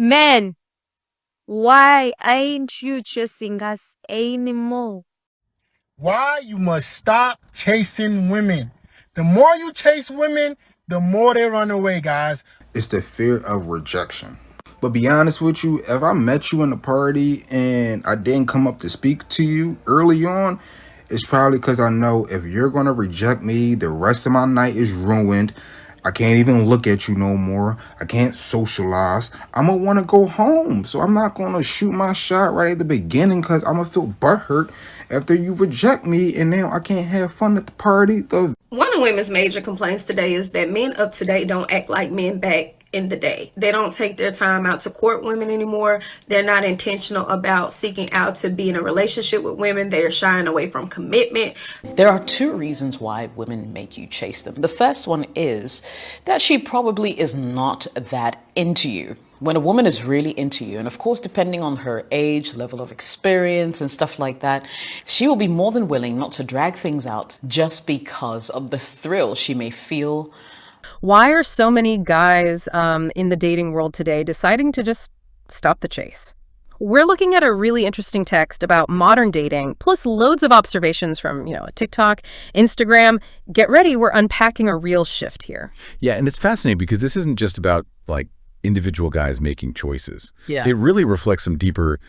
Men, why ain't you chasing us anymore? Why you must stop chasing women. The more you chase women, the more they run away, guys. It's the fear of rejection. But be honest with you, if I met you in a party and I didn't come up to speak to you early on, it's probably because I know if you're going to reject me, the rest of my night is ruined. I can't even look at you no more. I can't socialize. I'm going to want to go home. So I'm not going to shoot my shot right at the beginning because I'm going to feel butthurt after you reject me and now I can't have fun at the party. One of women's major complaints today is that men up to date don't act like men back in the day. They don't take their time out to court women anymore. They're not intentional about seeking out to be in a relationship with women. They are shying away from commitment. There are two reasons why women make you chase them. The first one is that she probably is not that into you. When a woman is really into you, and of course, depending on her age, level of experience and stuff like that, she will be more than willing not to drag things out just because of the thrill she may feel. Why are so many guys in the dating world today deciding to just stop the chase? We're looking at a really interesting text about modern dating, plus loads of observations from, TikTok, Instagram. Get ready, we're unpacking a real shift here. Yeah, and it's fascinating because this isn't just about, individual guys making choices. Yeah. It really reflects some deeper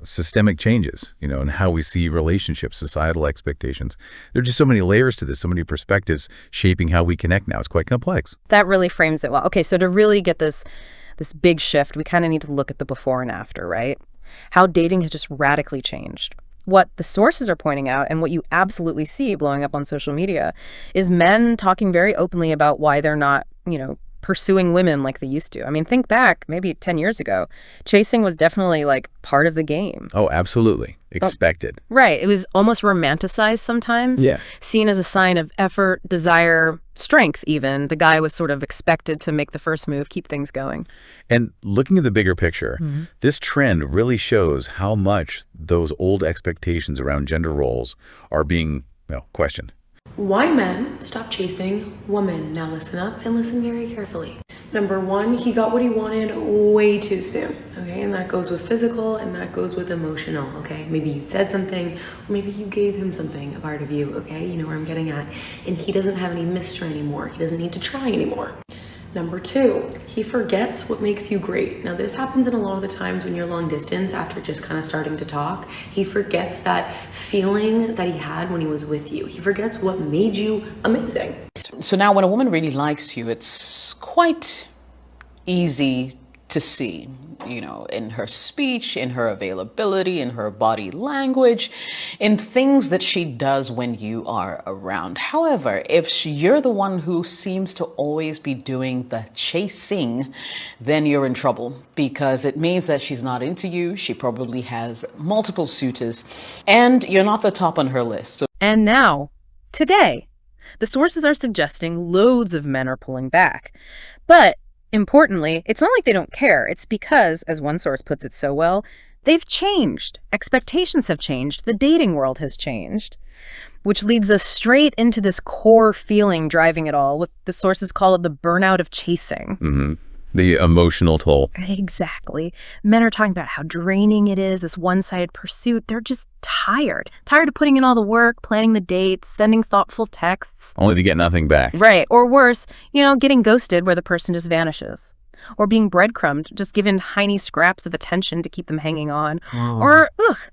systemic changes, in how we see relationships, societal expectations. There are just so many layers to this, so many perspectives shaping how we connect now. It's quite complex. That really frames it well. Okay, so to really get this big shift, we kind of need to look at the before and after, right? How dating has just radically changed. What the sources are pointing out and what you absolutely see blowing up on social media is men talking very openly about why they're not, pursuing women like they used to. I mean, think back maybe 10 years ago. Chasing was definitely part of the game. Oh, absolutely. Expected. Right. It was almost romanticized sometimes. Yeah. Seen as a sign of effort, desire, strength even. The guy was sort of expected to make the first move, keep things going. And looking at the bigger picture, this trend really shows how much those old expectations around gender roles are being, questioned. Why men stop chasing women. Now listen up and listen very carefully. Number one, he got what he wanted way too soon, okay? And that goes with physical and that goes with emotional, okay? Maybe you said something, or maybe you gave him something, a part of you, okay? You know where I'm getting at. And he doesn't have any mystery anymore. He doesn't need to try anymore. Number two, he forgets what makes you great. Now this happens in a lot of the times when you're long distance after just kind of starting to talk. He forgets that feeling that he had when he was with you. He forgets what made you amazing. So now when a woman really likes you, it's quite easy to see, in her speech, in her availability, in her body language, in things that she does when you are around. However, if you're the one who seems to always be doing the chasing, then you're in trouble because it means that she's not into you. She probably has multiple suitors and you're not the top on her list. And now, today, the sources are suggesting loads of men are pulling back. But importantly, it's not like they don't care. It's because, as one source puts it so well, they've changed. Expectations have changed. The dating world has changed, which leads us straight into this core feeling driving it all. What the sources call it the burnout of chasing. Mm-hmm. The emotional toll. Exactly. Men are talking about how draining it is, this one-sided pursuit. They're just tired. Tired of putting in all the work, planning the dates, sending thoughtful texts. Only to get nothing back. Right. Or worse, getting ghosted where the person just vanishes. Or being breadcrumbed, just given tiny scraps of attention to keep them hanging on. Or,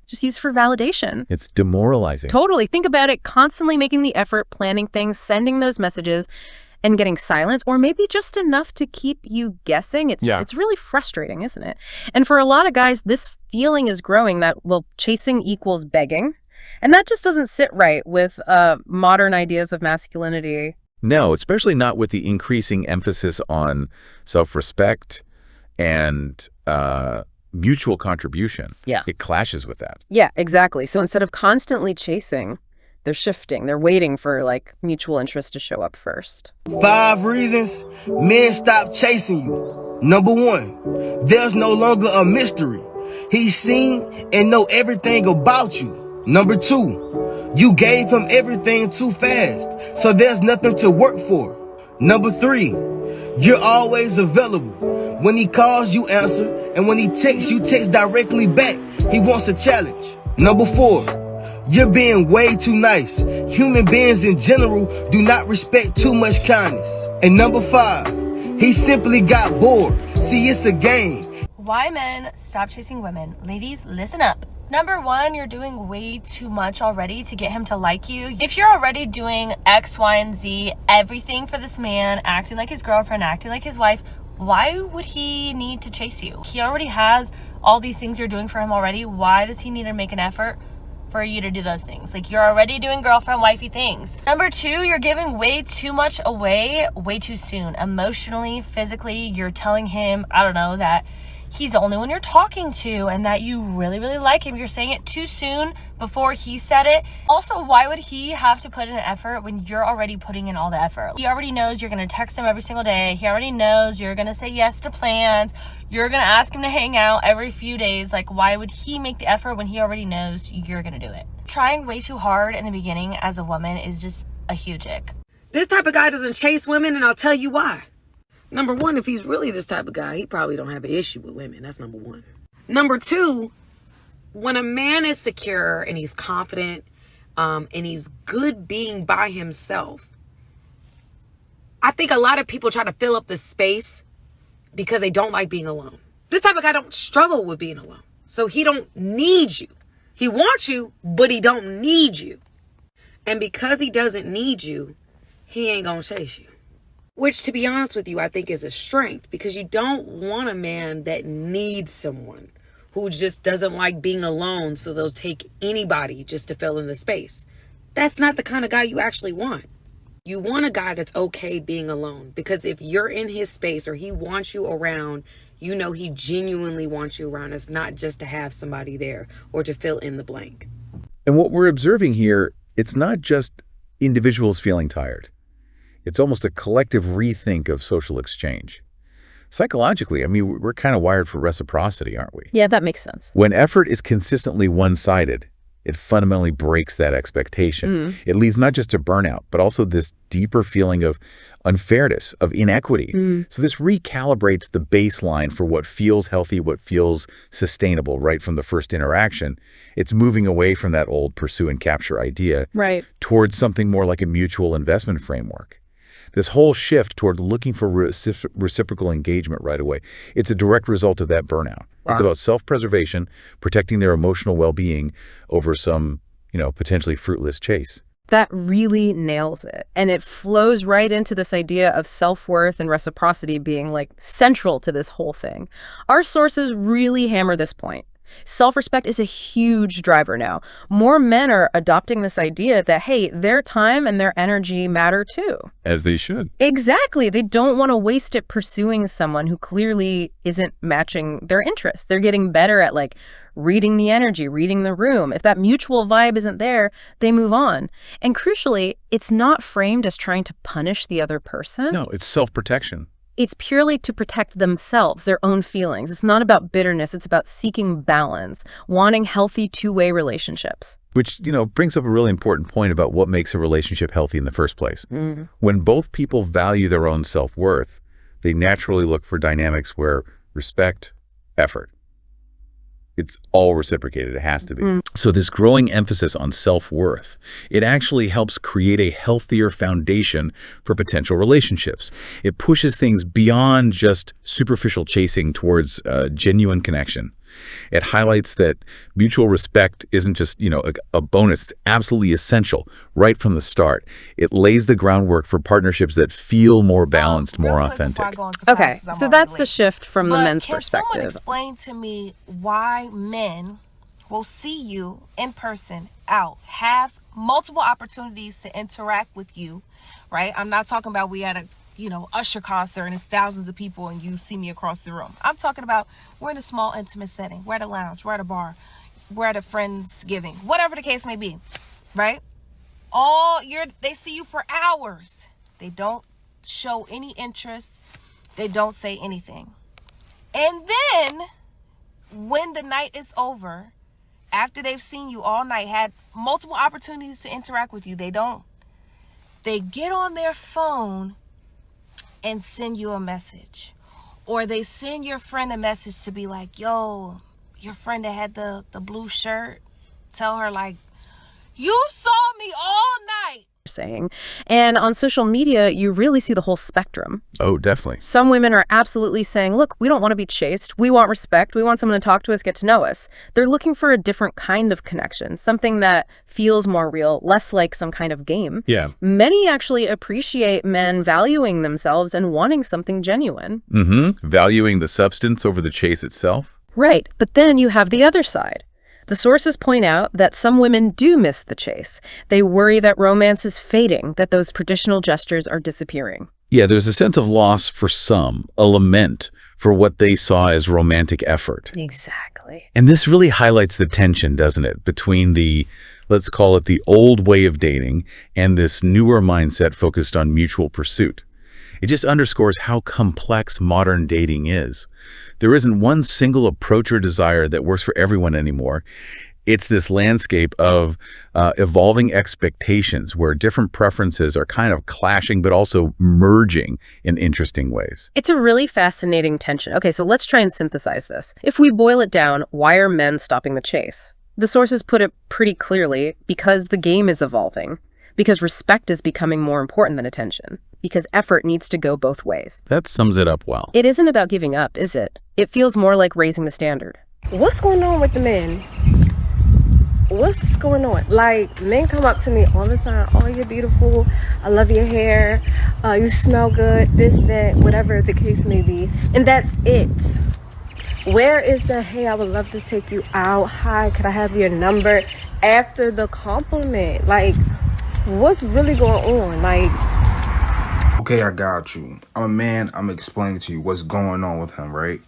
just used for validation. It's demoralizing. Totally. Think about it. Constantly making the effort, planning things, sending those messages, and getting silence, or maybe just enough to keep you guessing. It's really frustrating, isn't it? And for a lot of guys, this feeling is growing that, chasing equals begging. And that just doesn't sit right with modern ideas of masculinity. No, especially not with the increasing emphasis on self-respect and mutual contribution. Yeah. It clashes with that. Yeah, exactly. So instead of constantly chasing, they're shifting. They're waiting for mutual interest to show up first. 5 reasons men stop chasing you. Number 1, there's no longer a mystery. He's seen and know everything about you. Number 2, you gave him everything too fast, so there's nothing to work for. Number 3, you're always available. When he calls, you answer, And when he texts, you text directly back. He wants a challenge. Number 4, you're being way too nice. Human beings in general do not respect too much kindness. And number 5, he simply got bored. See, it's a game. Why men stop chasing women. Ladies, listen up. Number 1, you're doing way too much already to get him to like you. If you're already doing X, Y, and Z, everything for this man, acting like his girlfriend, acting like his wife, why would he need to chase you? He already has all these things you're doing for him already. Why does he need to make an effort for you to do those things? Like, you're already doing girlfriend, wifey things. Number 2, you're giving way too much away way too soon. Emotionally, physically, you're telling him, I don't know, that he's the only one you're talking to and that you really, really like him. You're saying it too soon before he said it. Also, why would he have to put in an effort when you're already putting in all the effort? He already knows you're going to text him every single day. He already knows you're going to say yes to plans. You're going to ask him to hang out every few days. Like, why would he make the effort when he already knows you're going to do it? Trying way too hard in the beginning as a woman is just a huge ick. This type of guy doesn't chase women, and I'll tell you why. Number 1, if he's really this type of guy, he probably don't have an issue with women. That's number 1. Number 2, when a man is secure and he's confident and he's good being by himself, I think a lot of people try to fill up the space because they don't like being alone. This type of guy don't struggle with being alone. So he don't need you. He wants you, but he don't need you. And because he doesn't need you, he ain't gonna chase you. Which, to be honest with you, I think is a strength, because you don't want a man that needs someone who just doesn't like being alone, so they'll take anybody just to fill in the space. That's not the kind of guy you actually want. You want a guy that's okay being alone, because if you're in his space or he wants you around, you know he genuinely wants you around. It's not just to have somebody there or to fill in the blank. And what we're observing here, it's not just individuals feeling tired. It's almost a collective rethink of social exchange. Psychologically, I mean, we're kind of wired for reciprocity, aren't we? Yeah, that makes sense. When effort is consistently one-sided, it fundamentally breaks that expectation. It leads not just to burnout, but also this deeper feeling of unfairness, of inequity. So this recalibrates the baseline for what feels healthy, what feels sustainable right from the first interaction. It's moving away from that old pursue and capture idea towards something more like a mutual investment framework. This whole shift toward looking for reciprocal engagement right away, it's a direct result of that burnout. It's about self-preservation, protecting their emotional well-being over some, potentially fruitless chase. That really nails it. And it flows right into this idea of self-worth and reciprocity being like central to this whole thing. Our sources really hammer this point. Self-respect is a huge driver now. More men are adopting this idea that, hey, their time and their energy matter too. As they should. Exactly. They don't want to waste it pursuing someone who clearly isn't matching their interests. They're getting better at reading the energy, reading the room. If that mutual vibe isn't there, they move on. And crucially, it's not framed as trying to punish the other person. No, it's self-protection. It's purely to protect themselves, their own feelings. It's not about bitterness. It's about seeking balance, wanting healthy two-way relationships. Which, brings up a really important point about what makes a relationship healthy in the first place. When both people value their own self-worth, they naturally look for dynamics where respect, effort. It's all reciprocated. It has to be. So this growing emphasis on self-worth, it actually helps create a healthier foundation for potential relationships. It pushes things beyond just superficial chasing towards genuine connection. It highlights that mutual respect isn't just, a bonus. It's absolutely essential right from the start. It lays the groundwork for partnerships that feel more balanced, more authentic. Okay, so that's the shift from the men's perspective. Can someone explain to me why men will see you in person out, have multiple opportunities to interact with you, right? I'm not talking about we at a Usher concert and it's thousands of people and you see me across the room. I'm talking about we're in a small, intimate setting. We're at a lounge. We're at a bar. We're at a Friendsgiving. Whatever the case may be, right? They see you for hours. They don't show any interest. They don't say anything. And then when the night is over, after they've seen you all night, had multiple opportunities to interact with you, they don't. They get on their phone and send you a message, Or they send your friend a message to be like, yo, your friend that had the blue shirt, tell her like, you saw me all night. Saying. And on social media, you really see the whole spectrum. Oh, definitely. Some women are absolutely saying, look, we don't want to be chased. We want respect. We want someone to talk to us, get to know us. They're looking for a different kind of connection, something that feels more real, less like some kind of game. Yeah. Many actually appreciate men valuing themselves and wanting something genuine. Valuing the substance over the chase itself. Right. But then you have the other side. The sources point out that some women do miss the chase. They worry that romance is fading, that those traditional gestures are disappearing. Yeah, there's a sense of loss for some, a lament for what they saw as romantic effort. Exactly. And this really highlights the tension, doesn't it, between the, let's call it the old way of dating and this newer mindset focused on mutual pursuit. It just underscores how complex modern dating is. There isn't one single approach or desire that works for everyone anymore. It's this landscape of evolving expectations where different preferences are kind of clashing but also merging in interesting ways. It's a really fascinating tension. Okay, so let's try and synthesize this. If we boil it down, why are men stopping the chase? The sources put it pretty clearly, because the game is evolving, because respect is becoming more important than attention, because effort needs to go both ways. That sums it up well. It isn't about giving up, is it? It feels more like raising the standard. What's going on with the men? What's going on? Like, men come up to me all the time. Oh, you're beautiful. I love your hair. You smell good. This, that, whatever the case may be. And that's it. Where is the, hey, I would love to take you out. Hi, could I have your number? After the compliment. Like, what's really going on? Like, Okay, I got you. I'm a man. I'm explaining to you what's going on with him, right?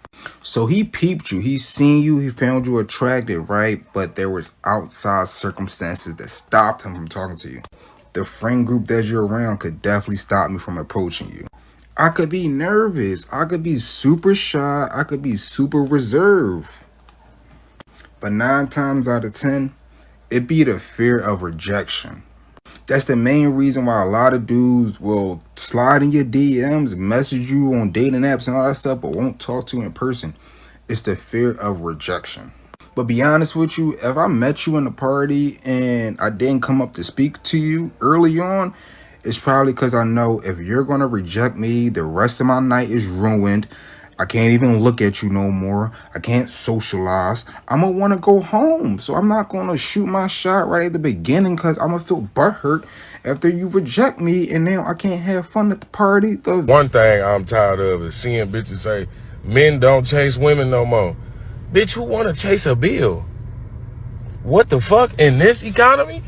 So he peeped you. He seen you. He found you attractive, right? But there was outside circumstances that stopped him from talking to you. The friend group that you're around could definitely stop me from approaching you. I could be nervous. I could be super shy. I could be super reserved. But 9 times out of 10, it be the fear of rejection. That's the main reason why a lot of dudes will slide in your DMs, message you on dating apps and all that stuff, but won't talk to you in person. It's the fear of rejection. But be honest with you, if I met you in a party and I didn't come up to speak to you early on, it's probably because I know if you're going to reject me, the rest of my night is ruined. I can't even look at you no more. I can't socialize. I'm going to want to go home. So I'm not going to shoot my shot right at the beginning because I'm going to feel butthurt after you reject me and now I can't have fun at the party. One thing I'm tired of is seeing bitches say, men don't chase women no more. Bitch, who want to chase a bill? What the fuck? In this economy?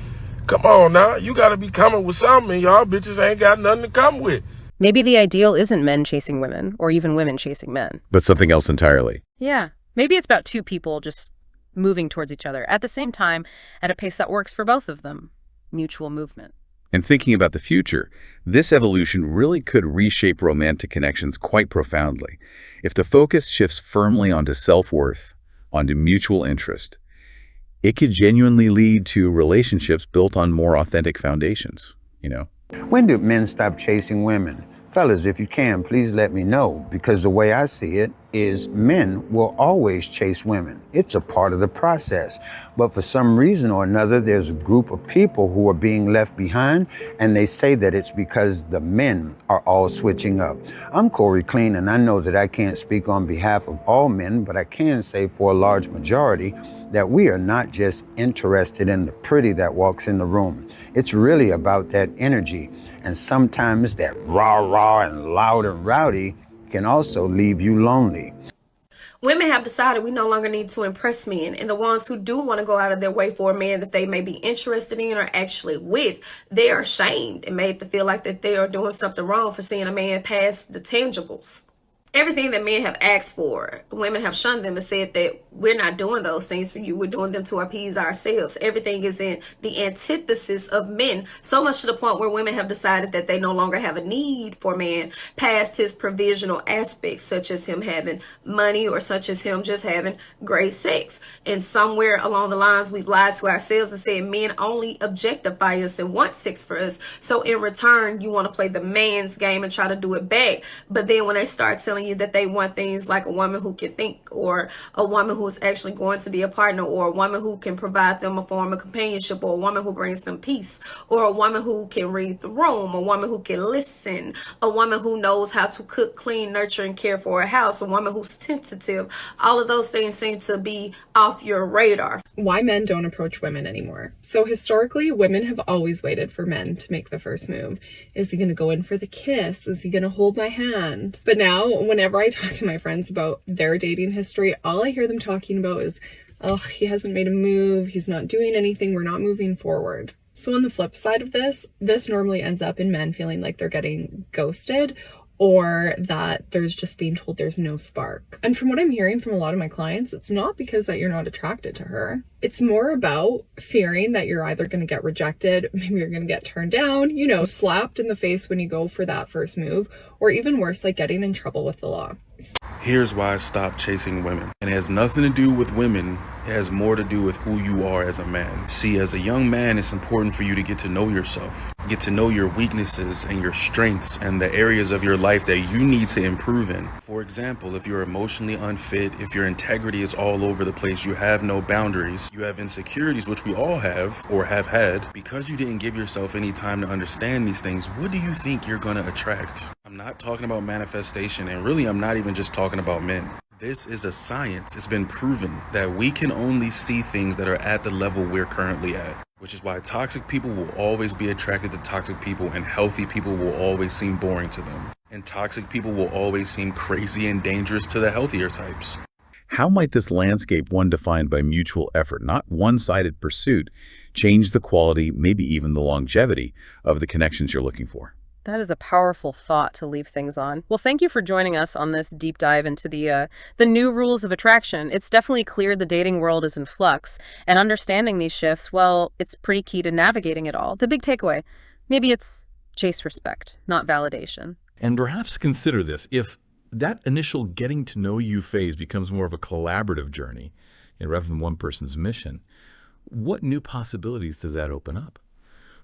Come on now. You got to be coming with something. Y'all bitches ain't got nothing to come with. Maybe the ideal isn't men chasing women, or even women chasing men. But something else entirely. Yeah. Maybe it's about two people just moving towards each other at the same time at a pace that works for both of them. Mutual movement. And thinking about the future, this evolution really could reshape romantic connections quite profoundly. If the focus shifts firmly onto self-worth, onto mutual interest, it could genuinely lead to relationships built on more authentic foundations, you know? When do men stop chasing women? Fellas, if you can, please let me know, because the way I see it is men will always chase women. It's a part of the process. But for some reason or another, there's a group of people who are being left behind, and they say that it's because the men are all switching up. I'm Corey Clean, and I know that I can't speak on behalf of all men, but I can say for a large majority that we are not just interested in the pretty that walks in the room. It's really about that energy. And sometimes that rah-rah and loud and rowdy can also leave you lonely. Women have decided we no longer need to impress men, and the ones who do want to go out of their way for a man that they may be interested in or actually with, they are shamed and made to feel like that they are doing something wrong for seeing a man past the tangibles. Everything that men have asked for, women have shunned them and said that we're not doing those things for you. We're doing them to appease ourselves. Everything is in the antithesis of men, so much to the point where women have decided that they no longer have a need for man past his provisional aspects, such as him having money or such as him just having great sex. And somewhere along the lines, we've lied to ourselves and said men only objectify us and want sex for us. So in return, you want to play the man's game and try to do it back. But then when they start telling telling you that they want things like a woman who can think, or a woman who's actually going to be a partner, or a woman who can provide them a form of companionship, or a woman who brings them peace, or a woman who can read the room, a woman who can listen, a woman who knows how to cook, clean, nurture, and care for a house, a woman who's tentative. All of those things seem to be off your radar. Why men don't approach women anymore. So historically, women have always waited for men to make the first move. Is he going to go in for the kiss? Is he going to hold my hand? But now, whenever I talk to my friends about their dating history, all I hear them talking about is, oh, he hasn't made a move. He's not doing anything. We're not moving forward. So on the flip side of this normally ends up in men feeling like they're getting ghosted, or that there's just being told there's no spark. And from what I'm hearing from a lot of my clients, it's not because that you're not attracted to her. It's more about fearing that you're either going to get rejected, maybe you're going to get turned down, you know, slapped in the face when you go for that first move, or even worse, like getting in trouble with the law. Here's why I stopped chasing women. And it has nothing to do with women. It has more to do with who you are as a man. See, as a young man, it's important for you to get to know yourself. Get to know your weaknesses and your strengths and the areas of your life that you need to improve in. For example, if you're emotionally unfit, if your integrity is all over the place, you have no boundaries, you have insecurities, which we all have or have had, because you didn't give yourself any time to understand these things, what do you think you're going to attract? I'm not talking about manifestation, and really I'm not even just talking about men. This is a science. It's been proven that we can only see things that are at the level we're currently at, which is why toxic people will always be attracted to toxic people, and healthy people will always seem boring to them. And toxic people will always seem crazy and dangerous to the healthier types. How might this landscape, one defined by mutual effort, not one-sided pursuit, change the quality, maybe even the longevity of the connections you're looking for? That is a powerful thought to leave things on. Well, thank you for joining us on this deep dive into the new rules of attraction. It's definitely clear the dating world is in flux, and understanding these shifts, well, it's pretty key to navigating it all. The big takeaway, maybe it's chase respect, not validation. And perhaps consider this. If that initial getting to know you phase becomes more of a collaborative journey, rather than one person's mission, what new possibilities does that open up?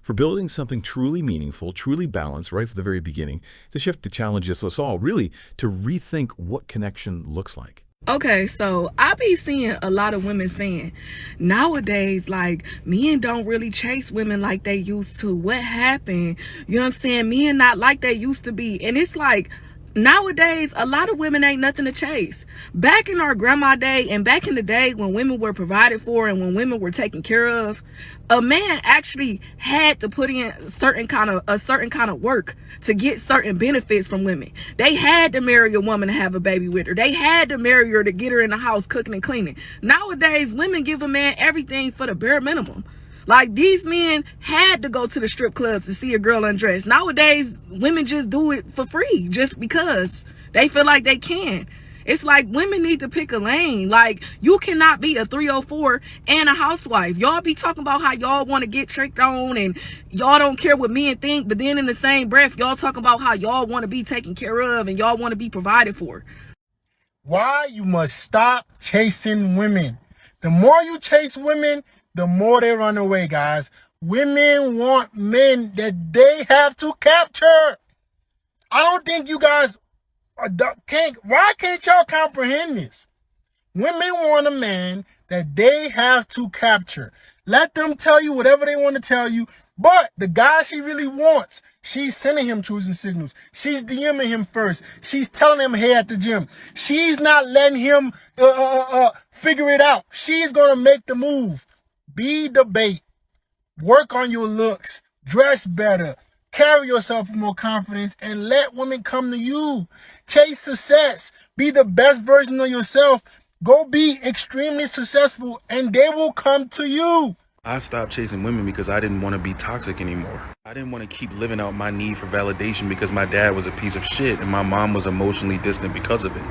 For building something truly meaningful, truly balanced right from the very beginning, it's a shift to challenge us all, really, to rethink what connection looks like. Okay, so I be seeing a lot of women saying, nowadays, like, men don't really chase women like they used to. What happened? You know what I'm saying? Men not like they used to be. And it's like, nowadays, a lot of women ain't nothing to chase. Back in our grandma day and back in the day when women were provided for and when women were taken care of, a man actually had to put in a certain kind of work to get certain benefits from women. They had to marry a woman to have a baby with her. They had to marry her to get her in the house cooking and cleaning. Nowadays, women give a man everything for the bare minimum. Like, these men had to go to the strip clubs to see a girl undressed. Nowadays, women just do it for free just because they feel like they can. It's like women need to pick a lane. Like, you cannot be a 304 and a housewife. Y'all be talking about how y'all want to get tricked on and y'all don't care what men think, but then in the same breath, y'all talking about how y'all want to be taken care of and y'all want to be provided for. Why you must stop chasing women. The more you chase women, the more they run away, guys. Women want men that they have to capture. I don't think you guys why can't y'all comprehend this? Women want a man that they have to capture. Let them tell you whatever they want to tell you. But the guy she really wants, she's sending him choosing signals. She's DMing him first. She's telling him, hey, at the gym. She's not letting him figure it out. She's going to make the move. Be the bait. Work on your looks. Dress better. Carry yourself with more confidence and let women come to you. Chase success. Be the best version of yourself. Go be extremely successful and they will come to you. I stopped chasing women because I didn't want to be toxic anymore. I didn't want to keep living out my need for validation because my dad was a piece of shit and my mom was emotionally distant because of it.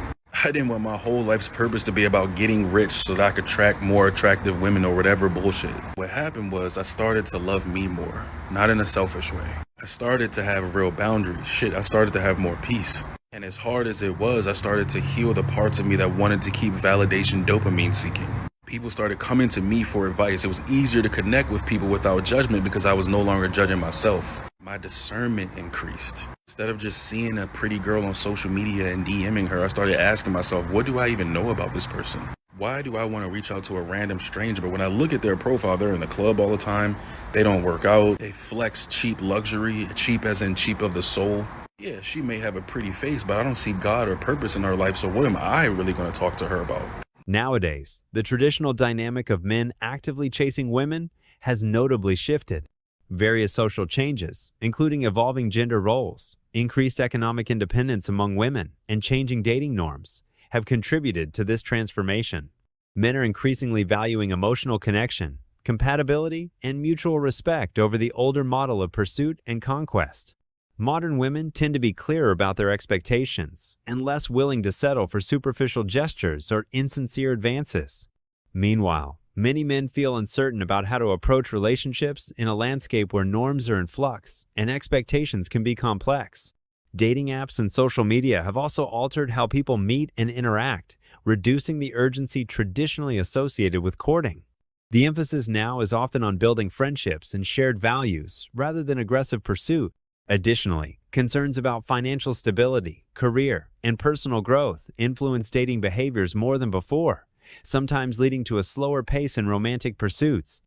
I didn't want my whole life's purpose to be about getting rich so that I could attract more attractive women or whatever bullshit. What happened was I started to love me more, not in a selfish way. I started to have real boundaries. Shit, I started to have more peace. And as hard as it was, I started to heal the parts of me that wanted to keep validation dopamine seeking. People started coming to me for advice. It was easier to connect with people without judgment because I was no longer judging myself. My discernment increased. Instead of just seeing a pretty girl on social media and DMing her, I started asking myself, what do I even know about this person? Why do I want to reach out to a random stranger? But when I look at their profile, they're in the club all the time. They don't work out. They flex cheap luxury, cheap as in cheap of the soul. Yeah, she may have a pretty face, but I don't see God or purpose in her life. So what am I really going to talk to her about? Nowadays, the traditional dynamic of men actively chasing women has notably shifted. Various social changes, including evolving gender roles, increased economic independence among women, and changing dating norms, have contributed to this transformation. Men are increasingly valuing emotional connection, compatibility, and mutual respect over the older model of pursuit and conquest. Modern women tend to be clearer about their expectations and less willing to settle for superficial gestures or insincere advances. Meanwhile, many men feel uncertain about how to approach relationships in a landscape where norms are in flux and expectations can be complex. Dating apps and social media have also altered how people meet and interact, reducing the urgency traditionally associated with courting. The emphasis now is often on building friendships and shared values rather than aggressive pursuit. Additionally, concerns about financial stability, career, and personal growth influence dating behaviors more than before, sometimes leading to a slower pace in romantic pursuits.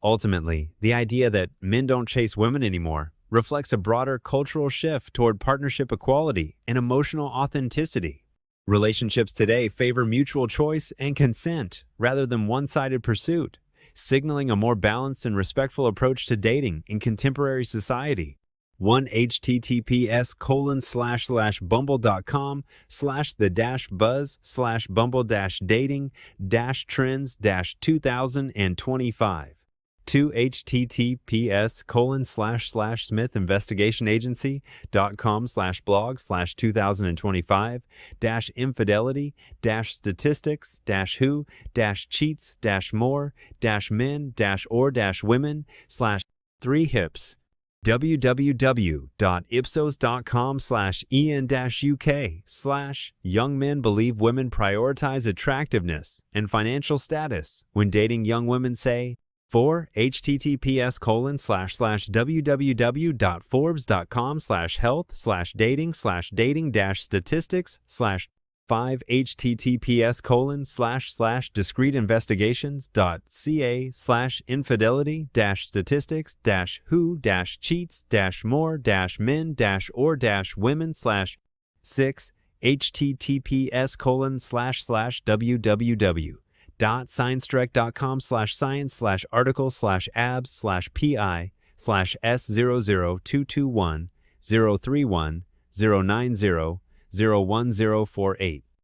Ultimately, the idea that men don't chase women anymore reflects a broader cultural shift toward partnership equality and emotional authenticity. Relationships today favor mutual choice and consent rather than one-sided pursuit, signaling a more balanced and respectful approach to dating in contemporary society. 1-https://bumble.com/the-buzz/bumble-dating-trends-2025. 2https://blog/2025-infidelity-statistics-who-cheats-more-men-or-women/3hips www.ipsos.com/en-uk/young men believe women prioritize attractiveness and financial status when dating young women say 4 https://www.forbes.com/health/dating/statistics/ 5 https://discrete-investigations.ca/infidelity-statistics-who-cheats-more-men-or-women/ 6 https://www.science-science.article/abs/pi/s00221-031-090-01048